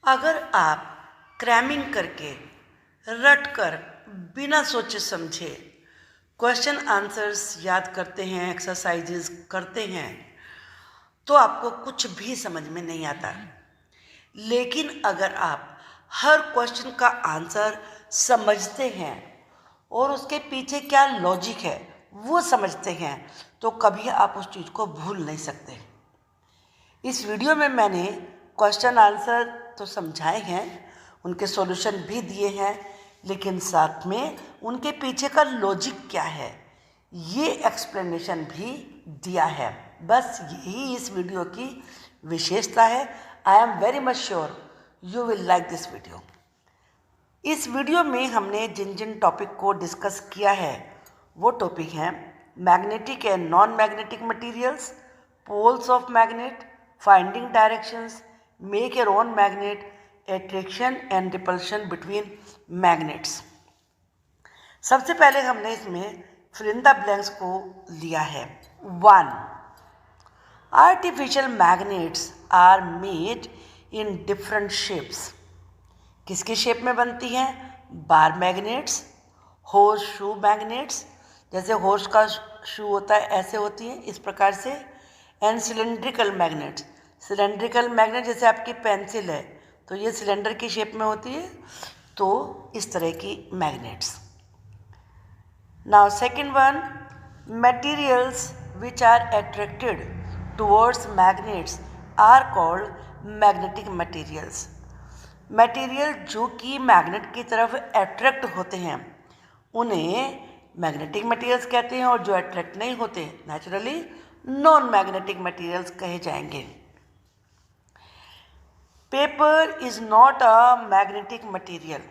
अगर आप क्रैमिंग करके रट कर बिना सोचे समझे क्वेश्चन आंसर्स याद करते हैं, एक्सरसाइजेस करते हैं, तो आपको कुछ भी समझ में नहीं आता। लेकिन अगर आप हर क्वेश्चन का आंसर समझते हैं और उसके पीछे क्या लॉजिक है वो समझते हैं, तो कभी आप उस चीज़ को भूल नहीं सकते। इस वीडियो में मैंने क्वेश्चन आंसर तो समझाए हैं, उनके सॉल्यूशन भी दिए हैं, लेकिन साथ में उनके पीछे का लॉजिक क्या है ये एक्सप्लेनेशन भी दिया है। बस यही इस वीडियो की विशेषता है। I am very much sure you will like this video. इस वीडियो में हमने जिन जिन टॉपिक को डिस्कस किया है वो टॉपिक हैं magnetic and non magnetic materials, poles of magnet, finding directions, make your own magnet, attraction and repulsion between magnets. सबसे पहले हमने इसमें फिल इन द ब्लैंक्स को लिया है। 1. Artificial magnets are made in different shapes. किसकी shape में बनती हैं? Bar magnets, horseshoe magnets, जैसे हॉर्स का शू होता है ऐसे होती हैं इस प्रकार से, and cylindrical magnets. Cylindrical magnet जैसे आपकी पेंसिल है तो ये सिलेंडर की शेप में होती है, तो इस तरह की magnets. Now second one, materials which are attracted towards magnets are called magnetic materials. Material जो कि मैग्नेट की तरफ अट्रैक्ट होते हैं उन्हें मैग्नेटिक मटेरियल्स कहते हैं, और जो अट्रैक्ट नहीं होते नेचुरली नॉन मैग्नेटिक मटेरियल्स कहे जाएंगे। Paper is not a magnetic material.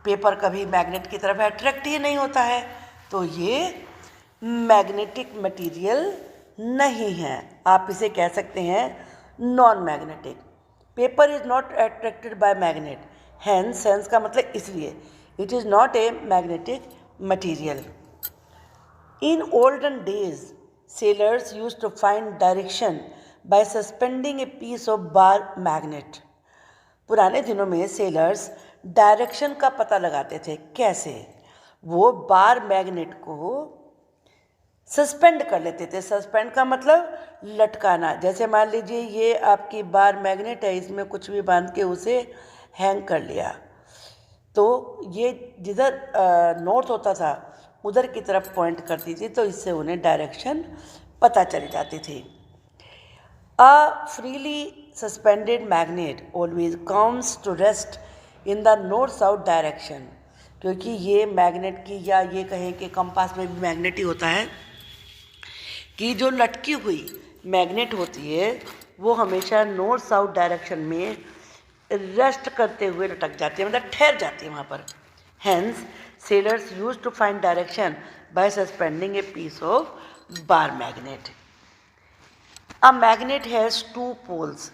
Paper कभी मैग्नेट की तरफ अट्रैक्ट ही नहीं होता है, तो ये मैग्नेटिक मटेरियल नहीं है। आप इसे कह सकते हैं non magnetic. Paper is not attracted by magnet, hence का मतलब इसलिए it is not a magnetic material. In olden days sailors use to find direction by suspending a piece of bar magnet. पुराने दिनों में सेलर्स डायरेक्शन का पता लगाते थे। कैसे? वो बार मैग्नेट को सस्पेंड कर लेते थे। सस्पेंड का मतलब लटकाना। जैसे मान लीजिए ये आपकी बार मैग्नेट है, इसमें कुछ भी बांध के उसे हैंग कर लिया, तो ये जिधर नॉर्थ होता था उधर की तरफ पॉइंट करती थी, तो इससे उन्हें डायरेक्शन पता चल जाती थी। A freely suspended magnet always comes to rest in the north south direction. क्योंकि ये मैग्नेट की, या ये कहें कि कंपास में भी मैग्नेट ही होता है कि जो लटकी हुई मैग्नेट होती है वो हमेशा नॉर्थ साउथ डायरेक्शन में रेस्ट करते हुए लटक जाती है, मतलब ठहर जाती है वहाँ पर। Hence sailors use to find direction by suspending a piece of bar magnet. A magnet has 2 poles.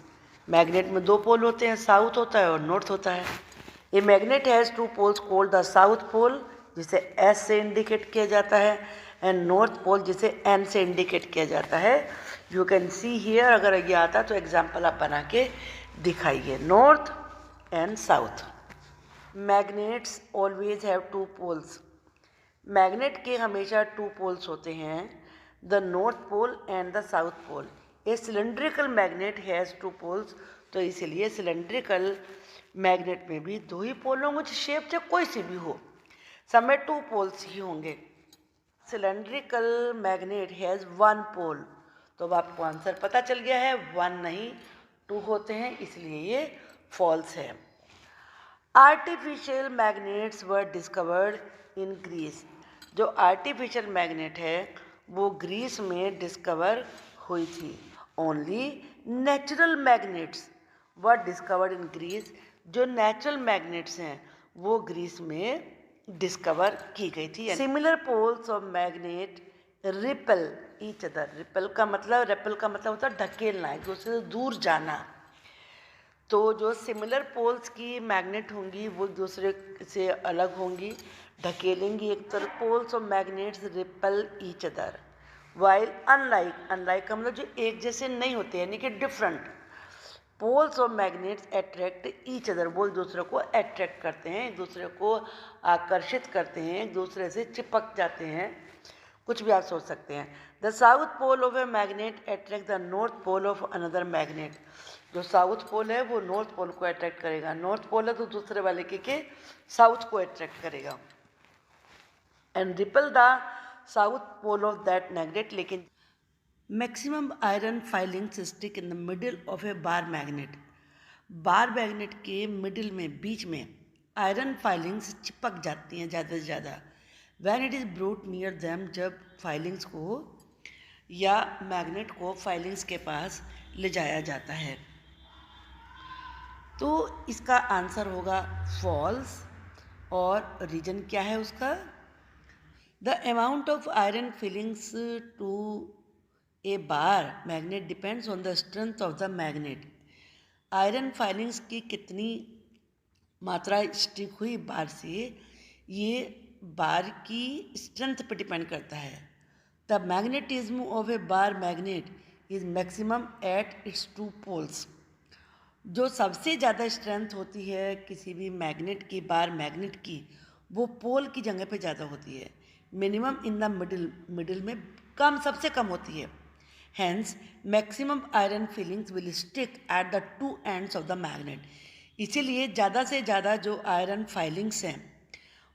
Magnet में 2 पोल होते हैं, साउथ होता है और नॉर्थ होता है। A magnet has 2 poles called the south pole, जिसे एस से इंडिकेट किया जाता है, एंड नॉर्थ पोल जिसे एन से इंडिकेट किया जाता है। यू कैन सी हियर, अगर ये आता तो एग्जाम्पल आप बना के दिखाइए, north and south. Magnets always have 2 poles. Magnet के हमेशा 2 पोल्स होते हैं, the north pole and the south pole. A cylindrical magnet has 2 poles, तो इसीलिए सिलेंड्रिकल मैग्नेट में भी 2 ही पोल होंगे, शेप चाहे कोई सी भी हो, सब में 2 पोल्स ही होंगे। सिलेंड्रिकल मैग्नेट हैज़ 1 पोल, तो अब आपको आंसर पता चल गया है, 1 नहीं 2 होते हैं, इसलिए ये फॉल्स है। Artificial magnets were discovered in Greece. जो आर्टिफिशियल मैग्नेट है वो ग्रीस में डिस्कवर हुई थी। Only natural magnets were discovered in Greece. जो नेचुरल मैग्नेट्स हैं वो ग्रीस में डिस्कवर की गई थी। Similar poles of magnet repel each other. Repel का मतलब होता है ढकेलना, एक दूसरे से दूर जाना। तो जो सिमिलर पोल्स की मैग्नेट होंगी वो एक दूसरे से अलग होंगी, ढकेलेंगी एक तरफ। Poles of magnets repel each other while unlike का मतलब जो एक जैसे नहीं होते, यानी कि different. Poles of magnets attract each other, वो एक दूसरे को अट्रैक्ट करते हैं, एक दूसरे को आकर्षित करते हैं, एक दूसरे से चिपक जाते हैं, कुछ भी आप सोच सकते हैं। The south pole of a magnet attract the north pole of another magnet, जो साउथ पोल है वो नॉर्थ पोल को अट्रैक्ट करेगा, नॉर्थ पोल है तो दूसरे वाले के साउथ को अट्रैक्ट करेगा। And repel the south pole of that magnet, लेकिन maximum iron filings stick in the middle of a bar magnet, bar magnet के मिडिल में, बीच में आयरन फाइलिंग्स चिपक जाती हैं ज़्यादा से ज़्यादा। When it is brute near them, जब फाइलिंग्स को या मैग्नेट को फाइलिंग्स के पास ले जाया जाता है। तो इसका आंसर होगा फॉल्स, और रीजन क्या है उसका? The amount of iron filings to a bar magnet depends on the strength of the magnet, iron filings की कितनी मात्रा स्टिक हुई बार से, ये बार की स्ट्रेंथ पर डिपेंड करता है। The magnetism of a bar magnet is maximum at its two poles, जो सबसे ज़्यादा स्ट्रेंथ होती है किसी भी मैग्नेट की, बार मैग्नेट की, वो पोल की जगह पे ज़्यादा होती है। Minimum in the middle, middle में कम, सबसे कम होती है। Hence maximum iron filings will stick at the two ends of the magnet, इसीलिए ज़्यादा से ज़्यादा जो आयरन फाइलिंग्स हैं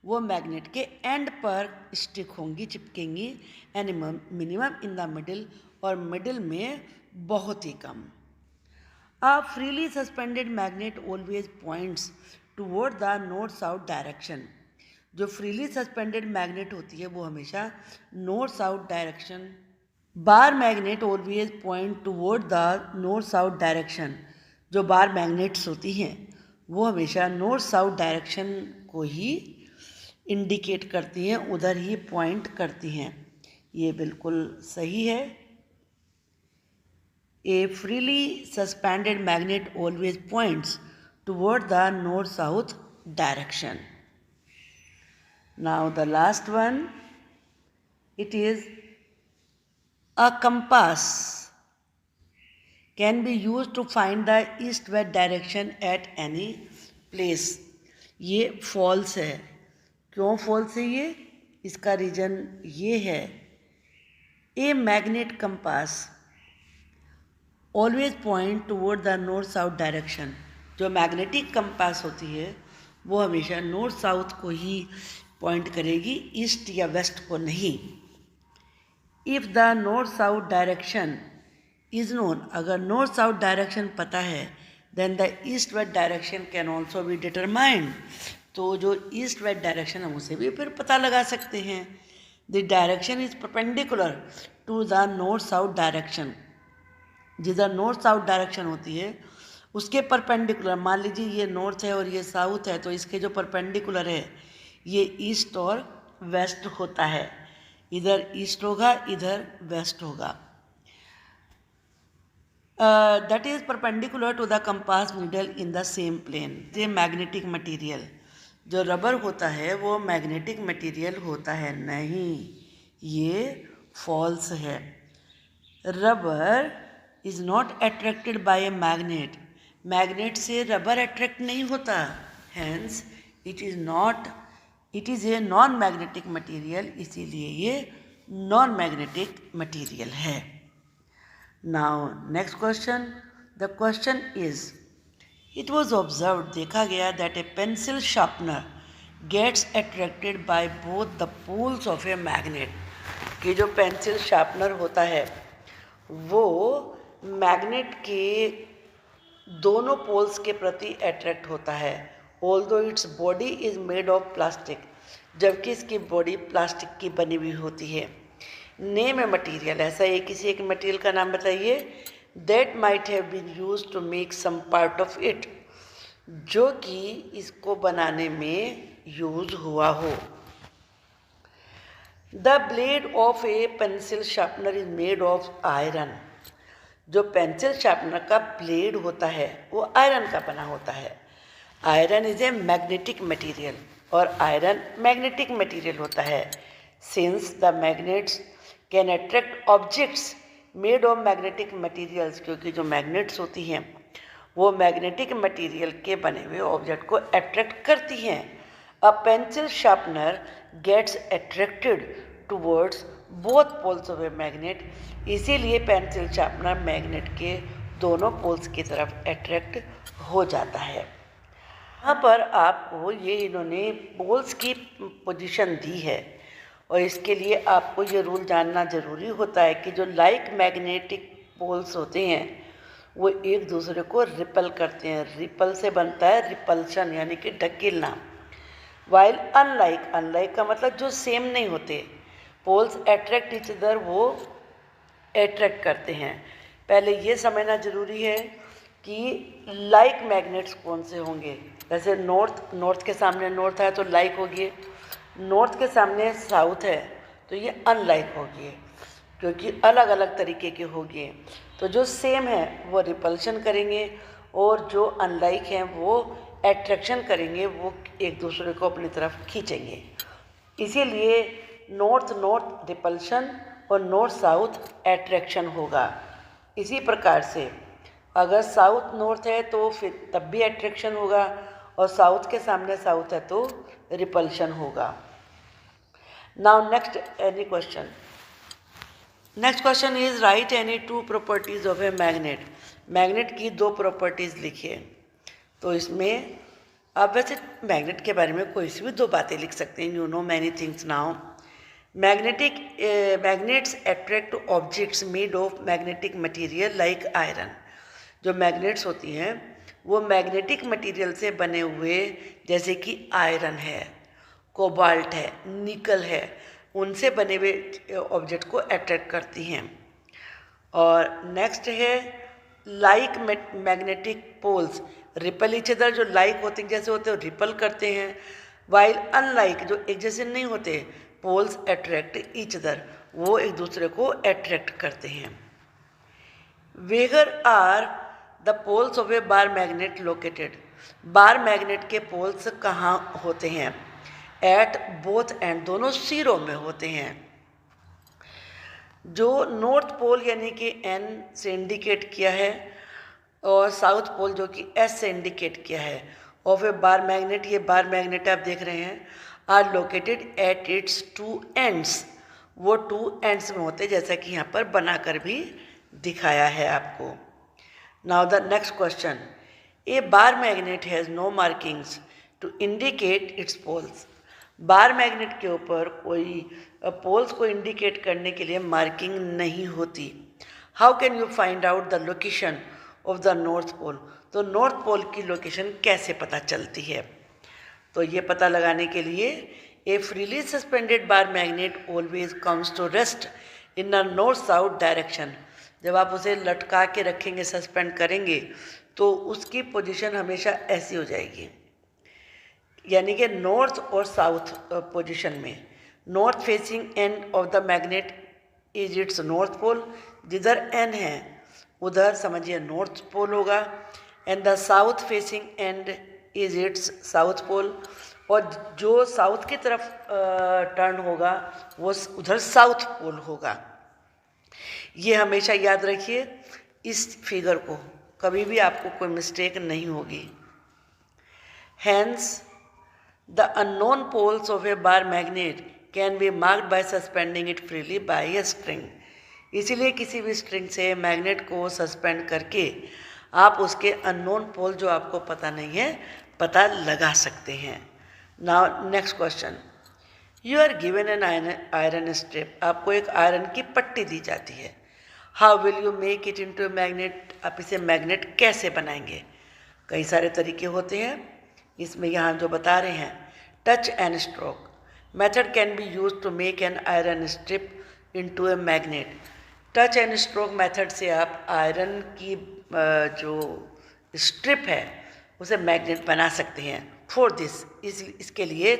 वो मैग्नेट के एंड पर स्टिक होंगी, चिपकेंगी, and minimum in the middle, और मिडिल में बहुत ही कम। A freely suspended magnet always points toward the north south direction, जो फ्रीली सस्पेंडेड मैग्नेट होती है वो हमेशा north south direction, bar magnet always point toward the north south direction, जो बार मैग्नेट्स होती हैं वो हमेशा नॉर्थ साउथ डायरेक्शन को ही इंडिकेट करती हैं, उधर ही पॉइंट करती हैं। ये बिल्कुल सही है। A freely suspended magnet always points toward the north-south direction. Now the last one, it is a compass can be used to find the east-west direction at any place. ये false है। क्यों false है ये? इसका reason ये है, a magnet compass always point toward the north south direction, जो magnetic compass होती है वो हमेशा नॉर्थ साउथ को ही पॉइंट करेगी, ईस्ट या वेस्ट को नहीं। If the north south direction is known, अगर नॉर्थ साउथ डायरेक्शन पता है, then the east west direction can also be determined, तो जो ईस्ट वेस्ट डायरेक्शन है उसे भी फिर पता लगा सकते हैं। The direction is perpendicular to the north south direction, जिधर नॉर्थ साउथ डायरेक्शन होती है उसके परपेंडिकुलर, मान लीजिए ये नॉर्थ है और ये साउथ है, तो इसके जो परपेंडिकुलर है ये ईस्ट और वेस्ट होता है, इधर ईस्ट होगा इधर वेस्ट होगा। That is perpendicular to the compass needle in the same plane. ये मैग्नेटिक मटेरियल, जो रबर होता है वो मैग्नेटिक मटेरियल होता है, नहीं, ये फॉल्स है। Rubber is not attracted by a magnet, magnet से रबर अट्रैक्ट नहीं होता, hence it is a non magnetic material, इसीलिए ये नॉन मैग्नेटिक मटीरियल है। Now next question, the question is, it was observed, देखा गया, that a pencil sharpener gets attracted by both the poles of a magnet, कि जो pencil sharpener होता है वो मैग्नेट के दोनों पोल्स के प्रति अट्रैक्ट होता है, although its body is made of plastic, जबकि इसकी बॉडी प्लास्टिक की बनी हुई होती है। नेम ए मटीरियल, ऐसा है किसी एक मटीरियल का नाम बताइए, that might have been used to make some part of it, जो कि इसको बनाने में यूज हुआ हो। The blade of a pencil sharpener is made of iron, जो पेंसिल शार्पनर का ब्लेड होता है वो आयरन का बना होता है। Iron is a magnetic material, और आयरन मैग्नेटिक मटेरियल होता है। Since the magnets can attract objects made of magnetic materials, क्योंकि जो मैग्नेट्स होती हैं वो मैग्नेटिक मटेरियल के बने हुए ऑब्जेक्ट को अट्रैक्ट करती हैं। A pencil sharpener gets attracted towards both poles of a magnet. इसीलिए पेंसिल शार्पनर मैग्नेट के दोनों पोल्स की तरफ अट्रैक्ट हो जाता है। यहाँ पर आपको ये इन्होंने पोल्स की पोजीशन दी है और इसके लिए आपको ये रूल जानना ज़रूरी होता है कि जो लाइक मैग्नेटिक पोल्स होते हैं वो एक दूसरे को रिपल करते हैं। रिपल से बनता है रिपल्शन, यानी कि ढकेलना। वाइल अनलाइक, अनलाइक का मतलब जो सेम नहीं होते, पोल्स अट्रैक्ट ईच अदर, वो अट्रैक्ट करते हैं। पहले ये समझना ज़रूरी है कि लाइक मैग्नेट्स कौन से होंगे। जैसे नॉर्थ के सामने नॉर्थ है तो लाइक होगी, नॉर्थ के सामने साउथ है तो ये अनलाइक होगी, क्योंकि अलग अलग तरीके के होंगे। तो जो सेम है वो रिपल्शन करेंगे और जो अनलाइक हैं वो एट्रैक्शन करेंगे, वो एक दूसरे को अपनी तरफ खींचेंगे। इसीलिए नॉर्थ नॉर्थ रिपल्शन और नॉर्थ साउथ एट्रैक्शन होगा। इसी प्रकार से अगर साउथ नॉर्थ है तो फिर तब भी एट्रैक्शन होगा, और साउथ के सामने साउथ है तो रिपल्शन होगा। Now next any question. Next question is right any two properties of a magnet. Magnet की दो प्रॉपर्टीज लिखिए। तो इसमें आप वैसे मैग्नेट के बारे में कोई सी भी दो बातें लिख सकते हैं। You know many things now. Magnets attract objects made of magnetic material like iron. जो मैग्नेट्स होती हैं वो मैग्नेटिक मटेरियल से बने हुए, जैसे कि आयरन है, कोबाल्ट है, निकल है, उनसे बने हुए ऑब्जेक्ट को अट्रैक्ट करती हैं। और नेक्स्ट है like magnetic poles repel each other. जो लाइक होते जैसे होते हैं रिपल करते हैं, वाइल अनलाइक जो एक जैसे नहीं होते पोल्स अट्रैक्ट ईच अदर, वो एक दूसरे को अट्रैक्ट करते हैं। Where are the poles of a bar magnet located. Bar magnet के पोल्स कहाँ होते हैं? एट बोथ एंड, दोनों सिरों में होते हैं। जो नॉर्थ पोल यानी कि एन से इंडिकेट किया है और साउथ पोल जो कि एस से इंडिकेट किया है ऑफ ए बार मैग्नेट, ये बार मैग्नेट आप देख रहे हैं, are located at its two ends. वो टू एंड्स में होते हैं, जैसा कि यहाँ पर बनाकर भी दिखाया है आपको। Now the next question. A bar magnet has no markings to indicate its poles. Bar magnet के ऊपर कोई पोल्स को इंडिकेट करने के लिए मार्किंग नहीं होती। How can you find out the location of the north pole. तो नॉर्थ पोल की लोकेशन कैसे पता चलती है? तो ये पता लगाने के लिए a freely suspended bar magnet always comes to rest in the north south direction. जब आप उसे लटका के रखेंगे, सस्पेंड करेंगे, तो उसकी पोजीशन हमेशा ऐसी हो जाएगी, यानी कि नॉर्थ और साउथ पोजीशन में। North facing end of the magnet is its north pole. जिधर एन है उधर समझिए नॉर्थ पोल होगा, and the south facing end is its south pole. और जो साउथ की तरफ टर्न होगा वो उधर साउथ पोल होगा। ये हमेशा याद रखिए इस फिगर को, कभी भी आपको कोई मिस्टेक नहीं होगी। Hence the unknown poles of a bar magnet can be marked by suspending it freely by a string. इसीलिए किसी भी स्ट्रिंग से मैग्नेट को सस्पेंड करके आप उसके अननोन पोल जो आपको पता नहीं है पता लगा सकते हैं। Now next question. You are given an iron strip. आपको एक आयरन की पट्टी दी जाती है। How will you make it into a magnet. आप इसे मैग्नेट कैसे बनाएंगे? कई सारे तरीके होते हैं, इसमें यहाँ जो बता रहे हैं, touch and stroke method can be use to make an iron strip into a magnet. Touch and stroke method से आप आयरन की जो स्ट्रिप है उसे मैग्नेट बना सकते हैं। फॉर दिस, इसके लिए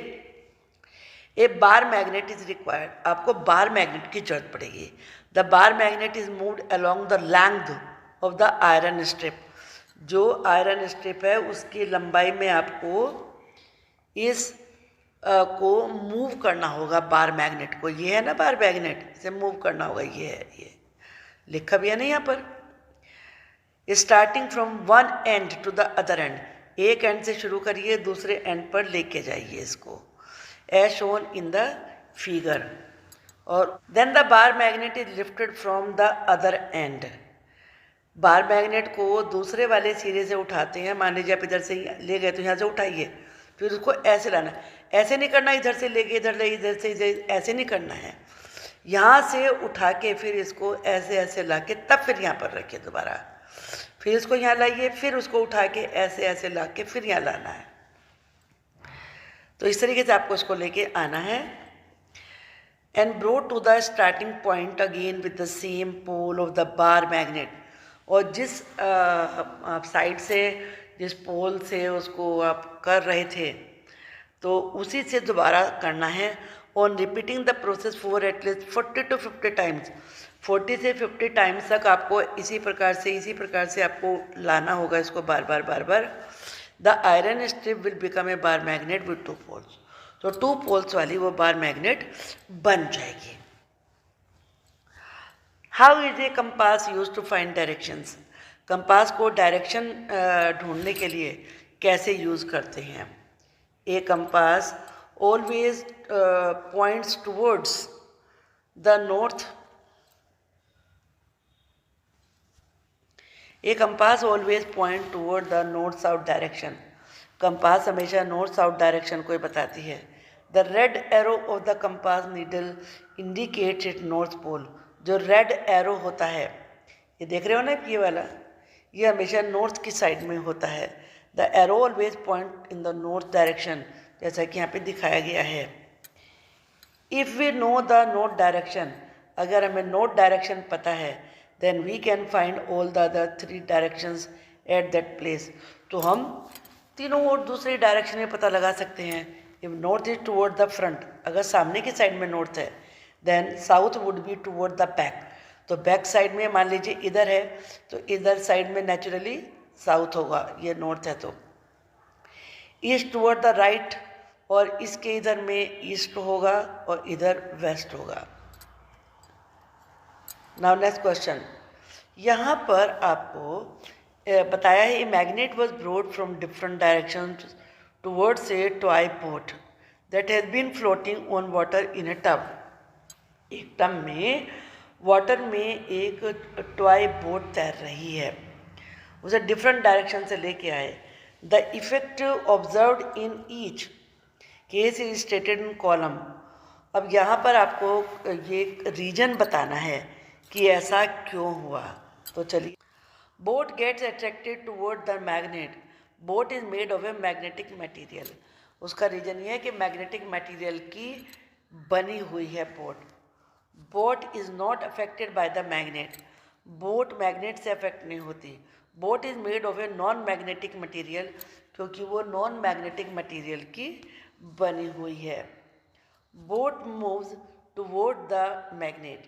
ए बार मैग्नेट इज रिक्वायर्ड। आपको बार मैग्नेट की जरूरत पड़ेगी। The bar magnet is moved along the length of the iron strip. जो आयरन स्ट्रिप है उसकी लंबाई में आपको इस को मूव करना होगा बार मैग्नेट को। ये है ना बार मैग्नेट, इसे मूव करना होगा। ये है, ये लिखा भी है ना यहाँ पर। Starting from one end to the other end, एक एंड से शुरू करिए दूसरे एंड पर लेके जाइए इसको, as shown in the figure. और then the bar magnet is lifted from the other end, bar magnet को दूसरे वाले सिरे से उठाते हैं। मान लीजिए आप इधर से ले गए तो यहाँ से उठाइए, फिर उसको ऐसे लाना, ऐसे नहीं करना इधर से लेके इधर ले, इधर से इधर, ऐसे नहीं करना है। यहाँ से उठा के फिर इसको ऐसे ऐसे ला के तब फिर यहाँ पर रखिए दोबारा, फिर इसको यहाँ लाइए, फिर उसको उठा के ऐसे ऐसे ला के फिर यहाँ लाना है। तो इस तरीके से आपको इसको लेके आना है। And brought to the starting point again with the same pole of the bar magnet, और जिस साइड से जिस पोल से उसको आप कर रहे थे तो उसी से दोबारा करना है। On repeating the process for at least 40 to 50 times, 40 से 50 टाइम्स तक आपको इसी प्रकार से आपको लाना होगा इसको बार बार। The iron strip will become a bar magnet with 2 poles, तो 2 पोल्स वाली वो बार मैग्नेट बन जाएगी। How is a compass use to find directions, compass को डायरेक्शन ढूंढने के लिए कैसे यूज़ करते हैं। A compass always points towards the north, a compass always point toward the north south direction, compass हमेशा नॉर्थ साउथ डायरेक्शन को ही बताती है। The red arrow of the compass needle indicates it north pole, जो red arrow होता है, ये देख रहे हो ना ये वाला, ये हमेशा नॉर्थ की साइड में होता है। The arrow always point in the north direction, जैसा कि यहाँ पे दिखाया गया है। If we know the north direction, अगर हमें नॉर्थ डायरेक्शन पता है, then we can find all the other 3 directions at that place, तो हम तीनों और दूसरी डायरेक्शन में पता लगा सकते हैं। If north is toward the front, अगर सामने की साइड में नॉर्थ है, then south would be toward the back, तो बैक साइड में मान लीजिए इधर है तो इधर साइड में नेचुरली साउथ होगा, ये नॉर्थ है। तो ईस्ट टूवर्ड द राइट, और इसके इधर में ईस्ट होगा और इधर वेस्ट होगा। नाउ नेक्स्ट क्वेश्चन, यहाँ पर आपको बताया है a magnet was brought from different direction towards a toy boat that has been floating on water in a tub, एक टब में वाटर में एक टॉय बोट तैर रही है, उसे डिफरेंट डायरेक्शन से लेके आए। The effect observed in each case is stated in column, अब यहाँ पर आपको ये रीजन बताना है कि ऐसा क्यों हुआ। तो चलिए, boat gets attracted toward the magnet, boat is made of a magnetic material, उसका रीजन ये है कि मैग्नेटिक मटेरियल की बनी हुई है boat. Boat is not affected by the magnet, boat magnet से अफेक्ट नहीं होती। Boat is made of a non magnetic material, क्योंकि वो नॉन मैग्नेटिक मटेरियल की बनी हुई है। Boat moves toward the magnet,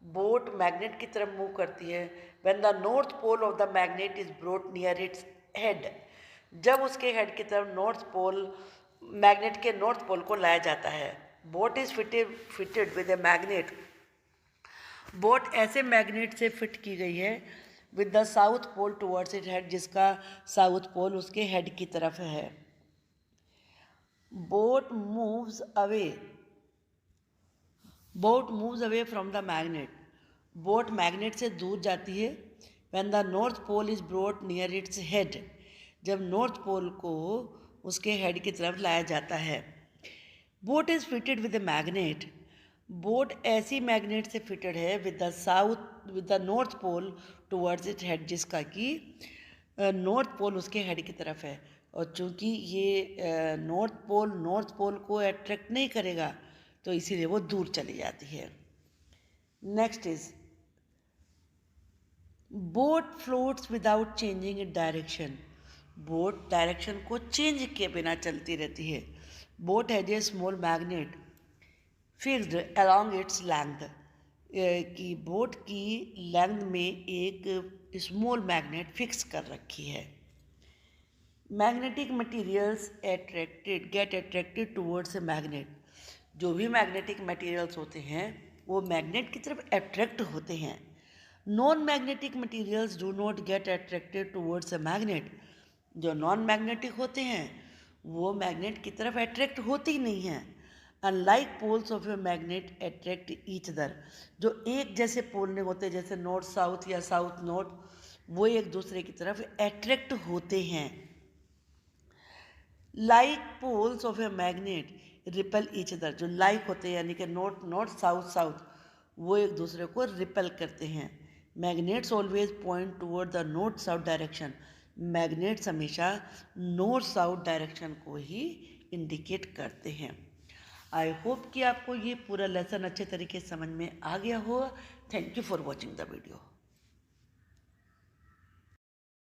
boat magnet की तरफ मूव करती है। When the north pole of the magnet is brought near its head, जब उसके हेड की तरफ नॉर्थ पोल, मैग्नेट के नॉर्थ पोल को लाया जाता है। Boat is fitted with a magnet, boat ऐसे मैग्नेट से फिट की गई है with the south pole towards it head, जिसका साउथ पोल उसके हेड की तरफ है। Boat moves away from the magnet, boat magnet से दूर जाती है। When the north pole is brought near its head, जब नॉर्थ पोल को उसके हेड की तरफ लाया जाता है। Boat is fitted with a magnet, boat ऐसी मैग्नेट से फिटेड है with the north pole towards it head, जिसका कि नॉर्थ पोल उसके हेड की तरफ है। और चूंकि ये नॉर्थ पोल को अट्रैक्ट नहीं करेगा, तो इसीलिए वो दूर चली जाती है। Next is boat floats without changing it direction, boat direction को चेंज किए बिना चलती रहती है। Boat has a small magnet fixed along its length, कि बोट की लेंथ में एक स्मॉल मैग्नेट फिक्स कर रखी है। Magnetic materials get attracted towards a magnet, जो भी मैग्नेटिक मटीरियल्स होते हैं वो मैग्नेट की तरफ अट्रैक्ट होते हैं। Non magnetic materials do not get attracted towards a magnet. जो नॉन मैग्नेटिक होते हैं वो मैग्नेट की तरफ अट्रैक्ट होते ही नहीं हैं। Unlike poles of a magnet attract each other. जो एक जैसे पोल नहीं होते, जैसे नॉर्थ साउथ या साउथ नॉर्थ, वो एक दूसरे की तरफ अट्रैक्ट होते हैं। Like poles of a magnet repel each other. जो लाइक होते हैं यानी कि नॉर्थ नॉर्थ साउथ साउथ, वो एक दूसरे को रिपेल करते हैं। Magnets always point toward the north south direction. Magnets हमेशा नॉर्थ साउथ डायरेक्शन को ही इंडिकेट करते हैं। आई होप कि आपको ये पूरा लेसन अच्छे तरीके से समझ में आ गया हो। Thank you for watching the video.